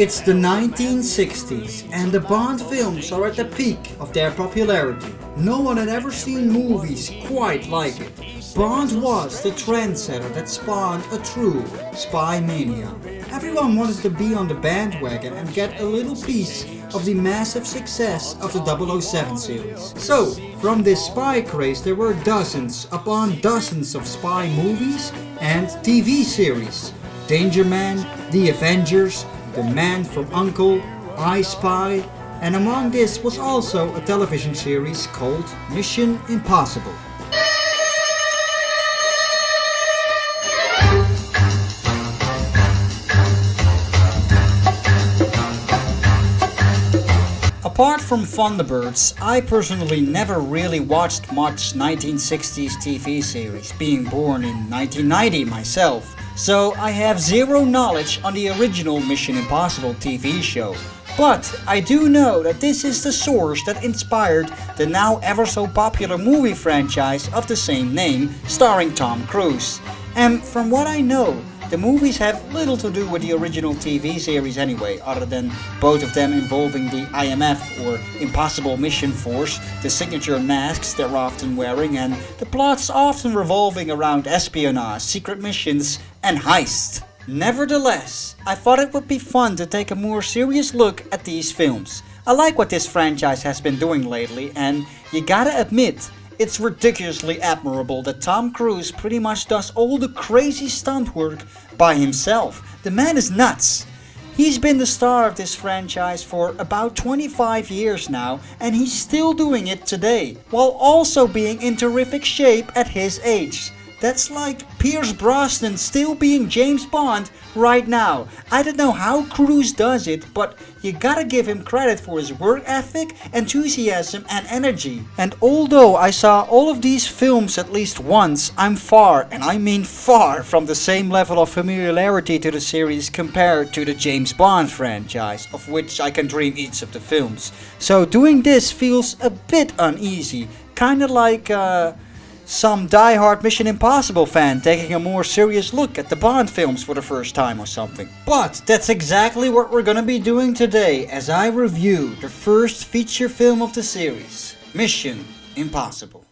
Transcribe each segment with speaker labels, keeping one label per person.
Speaker 1: It's the 1960s and the Bond films are at the peak of their popularity. No one had ever seen movies quite like it. Bond was the trendsetter that spawned a true spy mania. Everyone wanted to be on the bandwagon and get a little piece of the massive success of the 007 series. So, from this spy craze there were dozens upon dozens of spy movies and TV series. Danger Man, The Avengers, The Man from U.N.C.L.E., I Spy, and among this was also a television series called Mission Impossible. Apart from Thunderbirds, I personally never really watched much 1960s TV series, being born in 1990 myself, so I have zero knowledge on the original Mission Impossible TV show. But I do know that this is the source that inspired the now ever so popular movie franchise of the same name, starring Tom Cruise. And from what I know, the movies have little to do with the original TV series anyway, other than both of them involving the IMF or Impossible Mission Force, the signature masks they're often wearing, and the plots often revolving around espionage, secret missions, and heists. Nevertheless, I thought it would be fun to take a more serious look at these films. I like what this franchise has been doing lately, and you gotta admit, it's ridiculously admirable that Tom Cruise pretty much does all the crazy stunt work by himself. The man is nuts. He's been the star of this franchise for about 25 years now, and he's still doing it today, while also being in terrific shape at his age. That's like Pierce Brosnan still being James Bond right now. I don't know how Cruise does it, but you gotta give him credit for his work ethic, enthusiasm and energy. And although I saw all of these films at least once, I'm far, and I mean far, from the same level of familiarity to the series compared to the James Bond franchise, of which I can dream each of the films. So doing this feels a bit uneasy, kinda like some die-hard Mission Impossible fan taking a more serious look at the Bond films for the first time or something. But that's exactly what we're gonna be doing today as I review the first feature film of the series, Mission Impossible.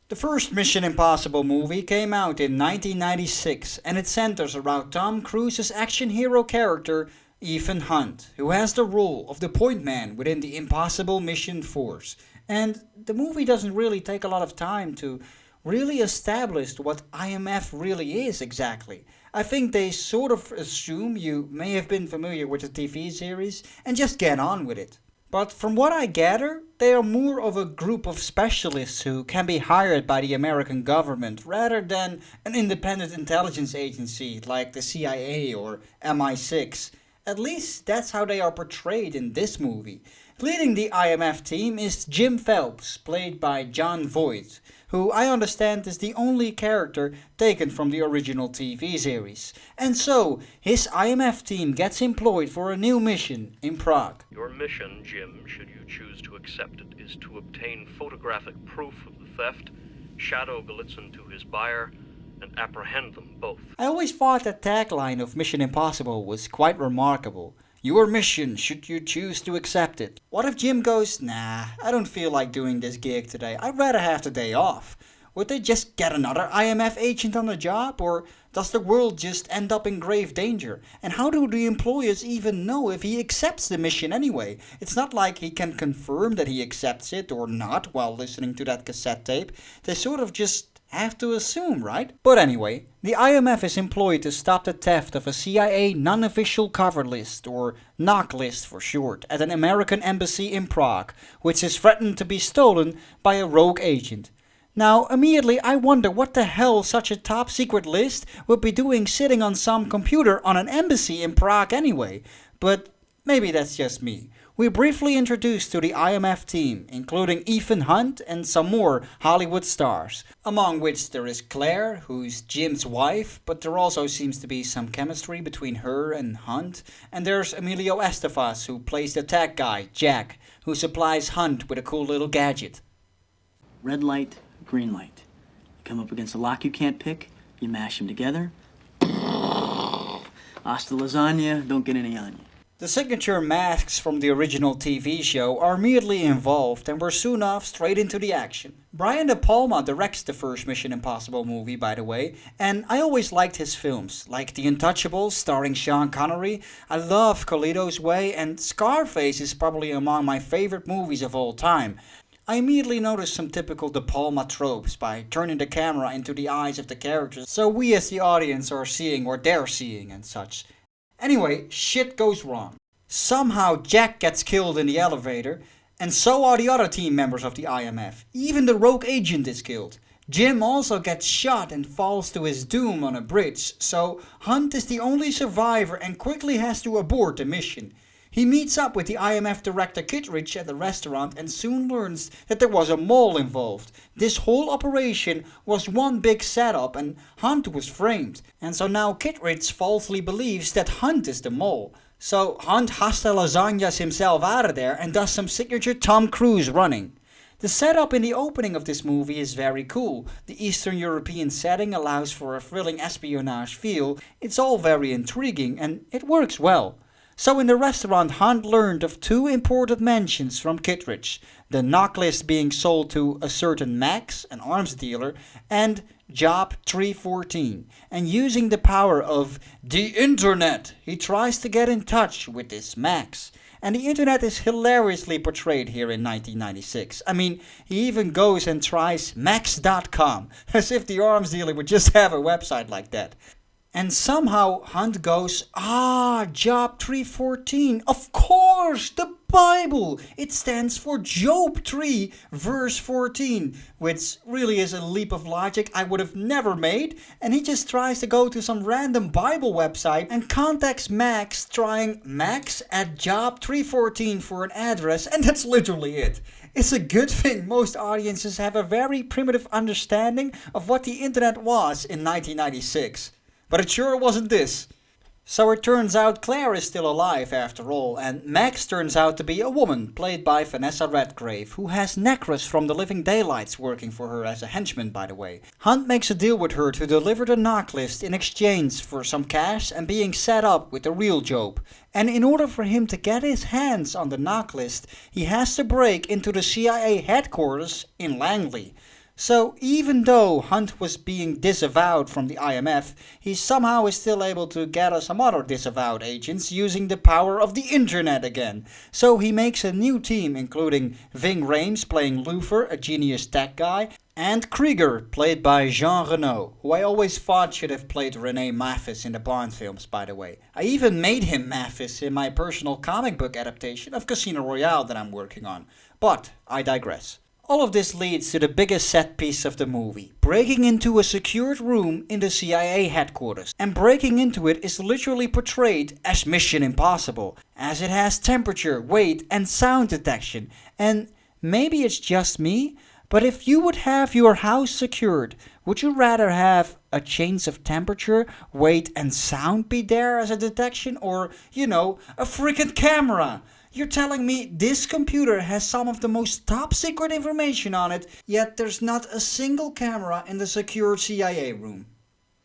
Speaker 1: The first Mission Impossible movie came out in 1996 and it centers around Tom Cruise's action hero character Ethan Hunt, who has the role of the point man within the Impossible Mission Force. And the movie doesn't really take a lot of time to really establish what IMF really is exactly. I think they sort of assume you may have been familiar with the TV series and just get on with it. But from what I gather, they are more of a group of specialists who can be hired by the American government rather than an independent intelligence agency like the CIA or MI6. At least that's how they are portrayed in this movie. Leading the IMF team is Jim Phelps, played by Jon Voight, who I understand is the only character taken from the original TV series. And so, his IMF team gets employed for a new mission in Prague.
Speaker 2: Your mission, Jim, should you choose to accept it, is to obtain photographic proof of the theft, shadow Golitsyn to his buyer, and apprehend them both.
Speaker 1: I always thought that tagline of Mission Impossible was quite remarkable. Your mission, should you choose to accept it. What if Jim goes, nah, I don't feel like doing this gig today, I'd rather have the day off? Would they just get another IMF agent on the job, or does the world just end up in grave danger? And how do the employers even know if he accepts the mission anyway? It's not like he can confirm that he accepts it or not while listening to that cassette tape. They sort of just have to assume, right? But anyway, the IMF is employed to stop the theft of a CIA non-official cover list, or NOC list for short, at an American embassy in Prague, which is threatened to be stolen by a rogue agent. Now, immediately I wonder what the hell such a top secret list would be doing sitting on some computer on an embassy in Prague anyway, but maybe that's just me. We're briefly introduced to the IMF team, including Ethan Hunt and some more Hollywood stars, among which there is Claire, who's Jim's wife, but there also seems to be some chemistry between her and Hunt, and there's Emilio Estevas, who plays the tech guy, Jack, who supplies Hunt with a cool little gadget.
Speaker 3: Red light, green light. You come up against a lock you can't pick, you mash them together. Hasta lasagna, don't get any on you.
Speaker 1: The signature masks from the original TV show are immediately involved and we're soon off straight into the action. Brian De Palma directs the first Mission Impossible movie, by the way, and I always liked his films, like The Untouchables starring Sean Connery. I love Carlito's Way, and Scarface is probably among my favorite movies of all time. I immediately noticed some typical De Palma tropes by turning the camera into the eyes of the characters, so we as the audience are seeing what they're seeing and such. Anyway, shit goes wrong. Somehow Jack gets killed in the elevator, and so are the other team members of the IMF. Even the rogue agent is killed. Jim also gets shot and falls to his doom on a bridge, so Hunt is the only survivor and quickly has to abort the mission. He meets up with the IMF director Kittredge at the restaurant and soon learns that there was a mole involved. This whole operation was one big setup and Hunt was framed. And so now Kittredge falsely believes that Hunt is the mole. So Hunt hasta lasagnas himself out of there and does some signature Tom Cruise running. The setup in the opening of this movie is very cool. The Eastern European setting allows for a thrilling espionage feel. It's all very intriguing and it works well. So in the restaurant, Hunt learned of two important mentions from Kittredge, the knock list being sold to a certain Max, an arms dealer, and Job 314. And using the power of the internet, he tries to get in touch with this Max. And the internet is hilariously portrayed here in 1996. I mean, he even goes and tries Max.com, as if the arms dealer would just have a website like that. And somehow Hunt goes, Job 314, of course, the Bible. It stands for Job 3 verse 14, which really is a leap of logic I would have never made. And he just tries to go to some random Bible website and contacts Max, trying Max at Job 314 for an address, and that's literally it. It's a good thing most audiences have a very primitive understanding of what the internet was in 1996. But it sure wasn't this. So it turns out Claire is still alive after all, and Max turns out to be a woman, played by Vanessa Redgrave, who has Necros from The Living Daylights working for her as a henchman, by the way. Hunt makes a deal with her to deliver the knock list in exchange for some cash and being set up with the real Job. And in order for him to get his hands on the knock list, he has to break into the CIA headquarters in Langley. So even though Hunt was being disavowed from the IMF, he somehow is still able to gather some other disavowed agents using the power of the internet again. So he makes a new team including Ving Rhames playing Luther, a genius tech guy, and Krieger, played by Jean Reno, who I always thought should have played René Mathis in the Bond films, by the way. I even made him Mathis in my personal comic book adaptation of Casino Royale that I'm working on. But I digress. All of this leads to the biggest set piece of the movie, breaking into a secured room in the CIA headquarters. And breaking into it is literally portrayed as Mission Impossible, as it has temperature, weight and sound detection. And maybe it's just me, but if you would have your house secured, would you rather have a change of temperature, weight and sound be there as a detection, or, a freaking camera? You're telling me this computer has some of the most top secret information on it, yet there's not a single camera in the secure CIA room.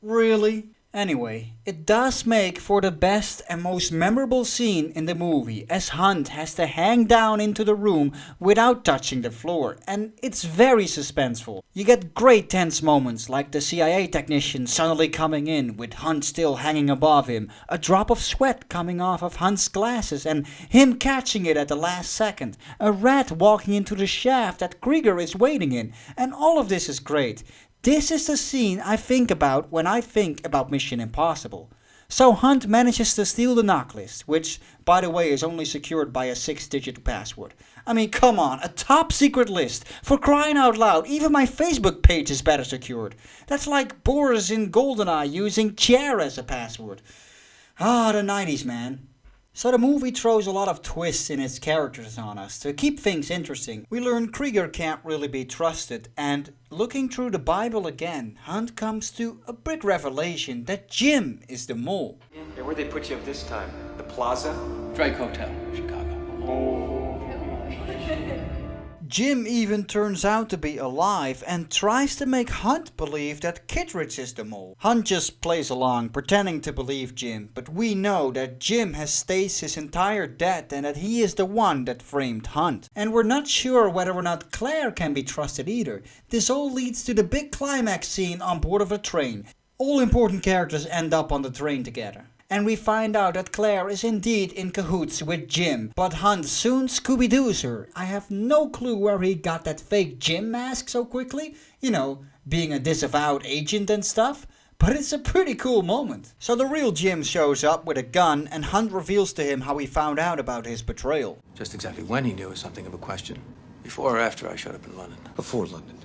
Speaker 1: Really? Anyway, it does make for the best and most memorable scene in the movie, as Hunt has to hang down into the room without touching the floor, and it's very suspenseful. You get great tense moments like the CIA technician suddenly coming in with Hunt still hanging above him, a drop of sweat coming off of Hunt's glasses and him catching it at the last second, a rat walking into the shaft that Krieger is waiting in, and all of this is great. This is the scene I think about when I think about Mission Impossible. So Hunt manages to steal the knock list, which, by the way, is only secured by a 6-digit password. I mean, come on, a top secret list, for crying out loud, even my Facebook page is better secured. That's like Boris in GoldenEye using chair as a password. Ah, the 90s, man. So the movie throws a lot of twists in its characters on us to keep things interesting. We learn Krieger can't really be trusted, and looking through the Bible again, Hunt comes to a big revelation that Jim is the mole.
Speaker 4: Yeah, where'd they put you up this time? The Plaza?
Speaker 5: Drake Hotel, Chicago.
Speaker 1: Jim even turns out to be alive and tries to make Hunt believe that Kittredge is the mole. Hunt just plays along, pretending to believe Jim, but we know that Jim has staged his entire death and that he is the one that framed Hunt. And we're not sure whether or not Claire can be trusted either. This all leads to the big climax scene on board of a train. All important characters end up on the train together. And we find out that Claire is indeed in cahoots with Jim, but Hunt soon Scooby-Doos her. I have no clue where he got that fake Jim mask so quickly, you know, being a disavowed agent and stuff, but it's a pretty cool moment. So the real Jim shows up with a gun and Hunt reveals to him how he found out about his betrayal.
Speaker 5: Just exactly when he knew is something of a question. Before or after I showed up in London?
Speaker 4: Before London.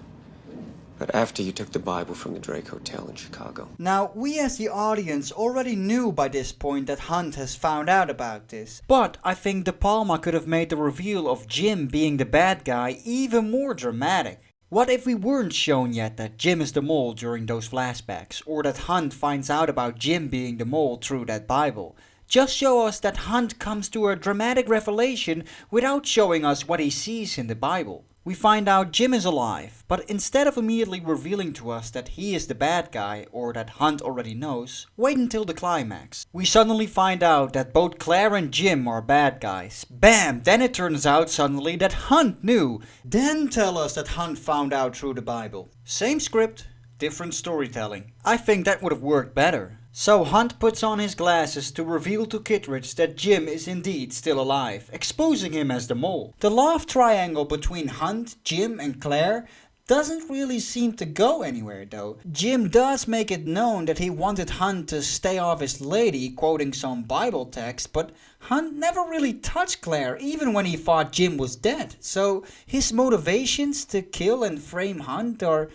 Speaker 4: But after you took the Bible from the Drake Hotel in Chicago.
Speaker 1: Now, we as the audience already knew by this point that Hunt has found out about this. But I think De Palma could have made the reveal of Jim being the bad guy even more dramatic. What if we weren't shown yet that Jim is the mole during those flashbacks, or that Hunt finds out about Jim being the mole through that Bible? Just show us that Hunt comes to a dramatic revelation without showing us what he sees in the Bible. We find out Jim is alive, but instead of immediately revealing to us that he is the bad guy or that Hunt already knows, wait until the climax. We suddenly find out that both Claire and Jim are bad guys. Bam! Then it turns out suddenly that Hunt knew. Then tell us that Hunt found out through the Bible. Same script, different storytelling. I think that would have worked better. So Hunt puts on his glasses to reveal to Kittredge that Jim is indeed still alive, exposing him as the mole. The love triangle between Hunt, Jim and Claire doesn't really seem to go anywhere though. Jim does make it known that he wanted Hunt to stay off his lady, quoting some Bible text, but Hunt never really touched Claire even when he thought Jim was dead. So his motivations to kill and frame Hunt are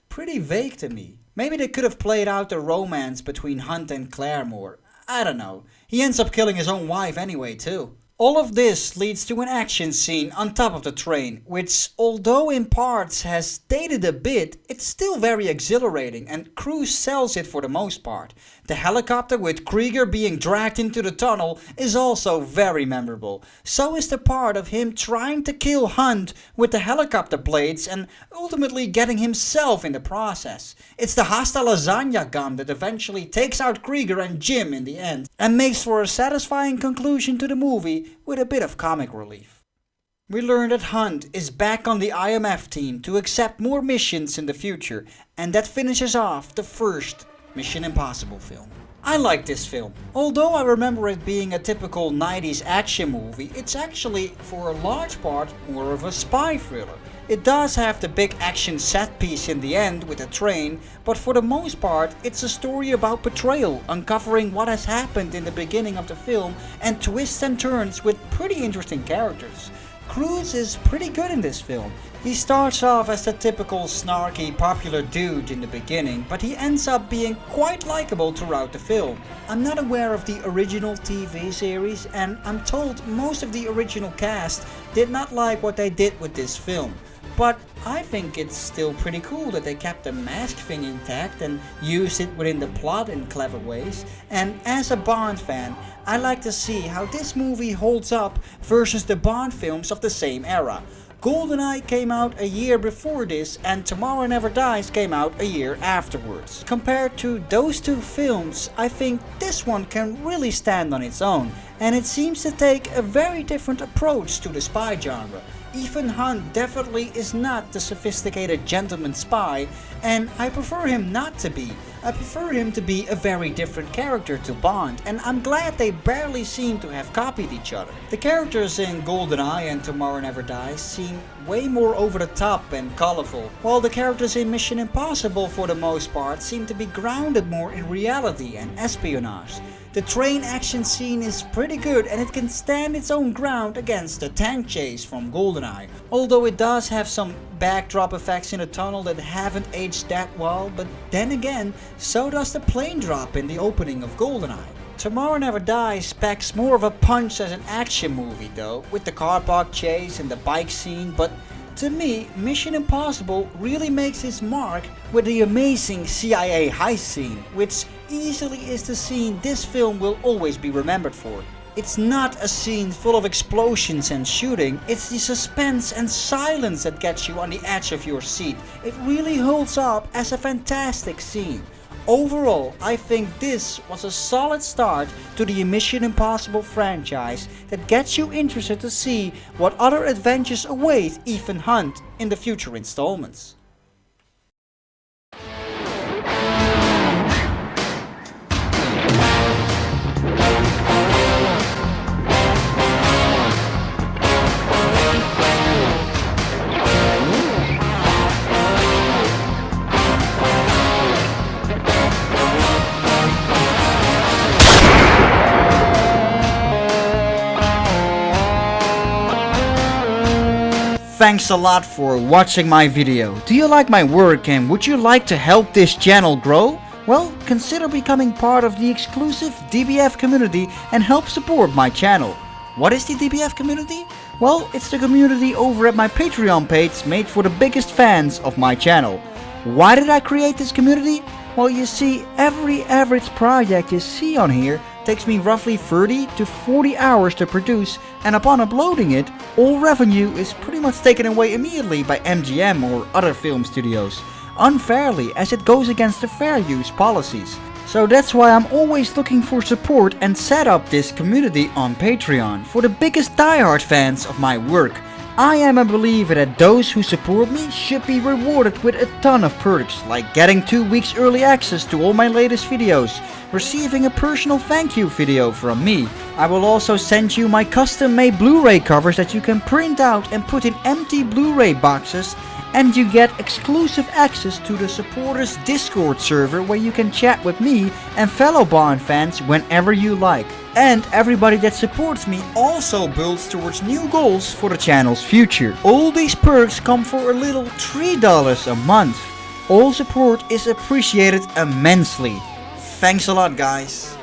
Speaker 1: pretty vague to me. Maybe they could have played out the romance between Hunt and Claire more. I don't know. He ends up killing his own wife anyway too. All of this leads to an action scene on top of the train, which, although in parts has dated a bit, it's still very exhilarating and Cruise sells it for the most part. The helicopter with Krieger being dragged into the tunnel is also very memorable. So is the part of him trying to kill Hunt with the helicopter blades and ultimately getting himself in the process. It's the Hasta Lasagna gun that eventually takes out Krieger and Jim in the end and makes for a satisfying conclusion to the movie with a bit of comic relief. We learn that Hunt is back on the IMF team to accept more missions in the future, and that finishes off the first Mission Impossible film. I like this film. Although I remember it being a typical 90s action movie, it's actually, for a large part, more of a spy thriller. It does have the big action set piece in the end with the train, but for the most part it's a story about betrayal, uncovering what has happened in the beginning of the film and twists and turns with pretty interesting characters. Cruise is pretty good in this film. He starts off as the typical snarky popular dude in the beginning, but he ends up being quite likable throughout the film. I'm not aware of the original TV series and I'm told most of the original cast did not like what they did with this film. But I think it's still pretty cool that they kept the mask thing intact and used it within the plot in clever ways. And as a Bond fan, I like to see how this movie holds up versus the Bond films of the same era. GoldenEye came out a year before this and Tomorrow Never Dies came out a year afterwards. Compared to those two films, I think this one can really stand on its own and it seems to take a very different approach to the spy genre. Ethan Hunt definitely is not the sophisticated gentleman spy, and I prefer him not to be. I prefer him to be a very different character to Bond, and I'm glad they barely seem to have copied each other. The characters in GoldenEye and Tomorrow Never Dies seem way more over the top and colorful, while the characters in Mission Impossible for the most part seem to be grounded more in reality and espionage. The train action scene is pretty good and it can stand its own ground against the tank chase from GoldenEye, although it does have some backdrop effects in the tunnel that haven't aged that well, but then again, so does the plane drop in the opening of GoldenEye. Tomorrow Never Dies packs more of a punch as an action movie though, with the car park chase and the bike scene, but to me, Mission Impossible really makes its mark with the amazing CIA heist scene, which easily is the scene this film will always be remembered for. It's not a scene full of explosions and shooting, it's the suspense and silence that gets you on the edge of your seat. It really holds up as a fantastic scene. Overall, I think this was a solid start to the Mission Impossible franchise that gets you interested to see what other adventures await Ethan Hunt in the future installments. Thanks a lot for watching my video. Do you like my work and would you like to help this channel grow? Well, consider becoming part of the exclusive DBF community and help support my channel. What is the DBF community? Well, it's the community over at my Patreon page made for the biggest fans of my channel. Why did I create this community? Well, you see, every average project you see on here takes me roughly 30 to 40 hours to produce, and upon uploading it, all revenue is pretty much taken away immediately by MGM or other film studios, unfairly as it goes against the fair use policies. So that's why I'm always looking for support and set up this community on Patreon for the biggest diehard fans of my work. I am a believer that those who support me should be rewarded with a ton of perks, like getting 2 weeks early access to all my latest videos, receiving a personal thank you video from me. I will also send you my custom made Blu-ray covers that you can print out and put in empty Blu-ray boxes, and you get exclusive access to the supporters Discord server where you can chat with me and fellow Bond fans whenever you like. And everybody that supports me also builds towards new goals for the channel's future. All these perks come for a little $3 a month. All support is appreciated immensely. Thanks a lot, guys.